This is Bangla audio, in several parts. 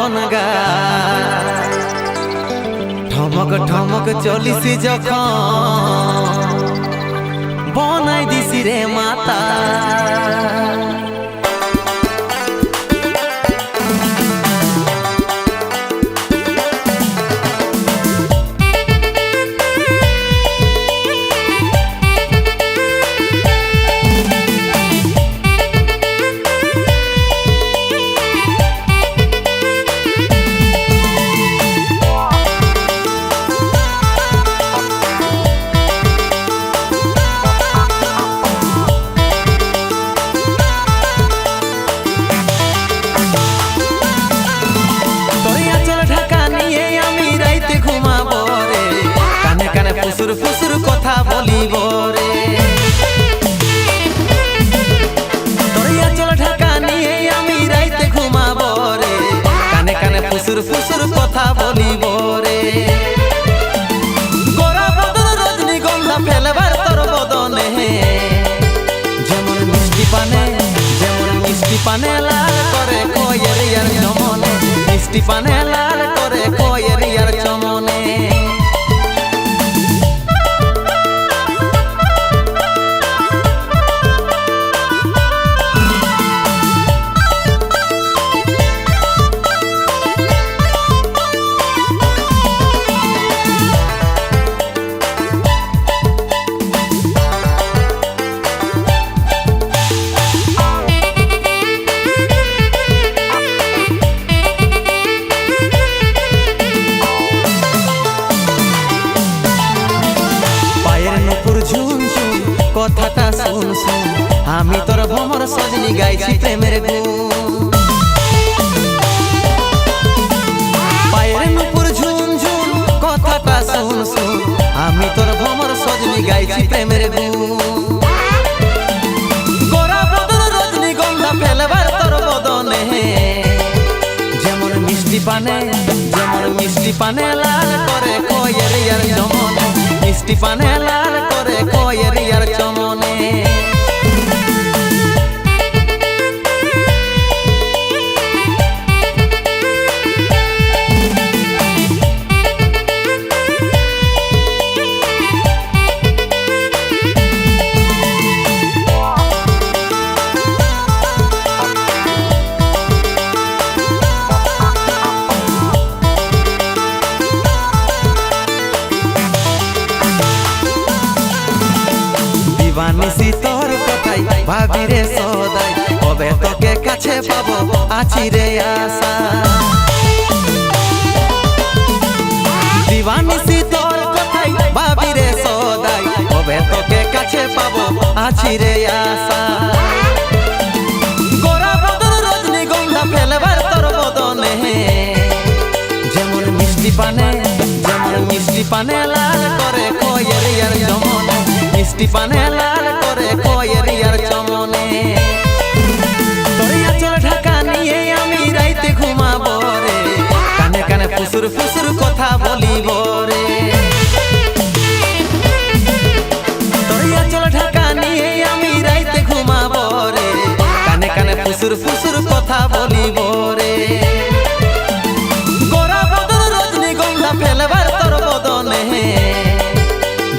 মদন গা ঠমক ঠমক চলিসি যখন বনাই দিছি রে মাতা ফুসুর ফুসুর কথা বলিব রে তোরিয়া চল ঢাকা নিয়ে আমি রাইতে ঘুমাব রে কানে কানে ফুসুর ফুসুর কথা বলিব রে গোরা বদন রজনীগন্ধা ফেলবার তোর বদনে যেমন মিষ্টি পানে লাল করে কয়ের ইয়ার চমনে মিষ্টি পানে লাল করে কয়ের ইয়ার চমনে কথাটা শুন শুন আমি তোর ভ্রমর সজনী গাইছি প্রেমের গুণ পায়ের নুপুর ঝুন ঝুন কথাটা শুন শুন আমি তোর ভ্রমর সজনী গাইছি প্রেমের গুণ গোরা বদন রজনীগন্ধা ফেলবার তোর বদনে যেমন মিষ্টি পানে লাল করে কয়ের ইয়ার চমনে মিষ্টি পানে লাল করে কয়ের ইয়ার চমনে দিবানিসি তোর কথাই ভাবি রে সদাই কবে তোকে কাছে পাবো আছি রে আশা দিবানিসি তোর কথাই ভাবি রে সদাই কবে তোকে কাছে পাবো আছি রে আশা গোরা বদন রজনীগন্ধা ফেলবার তোর বদনে যেমন মিষ্টি পানে লাল করে কয়ের ইয়ার চমনে মিষ্টি পানে লাল করে কয়ের ইয়ার চমনে তোরিয়া চল ঢাকা নিয়ে আমি রাইতে ঘুমাব রে কানে কানে ফুসুর ফুসুর কথা বলিব রে তোরিয়া চল ঢাকা নিয়ে আমি রাইতে ঘুমাব রে কানে কানে ফুসুর ফুসুর কথা বলিব রে গোরা বদন রজনীগন্ধা ফেলবার তোর বদনে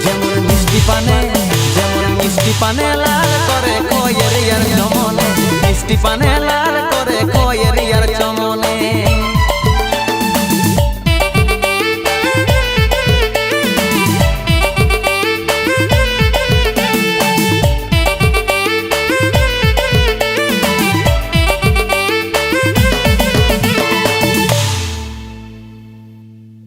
যেমন মিষ্টি পানে লাল করে কয়ের ইয়ার চমনে মিষ্টি পানে লাল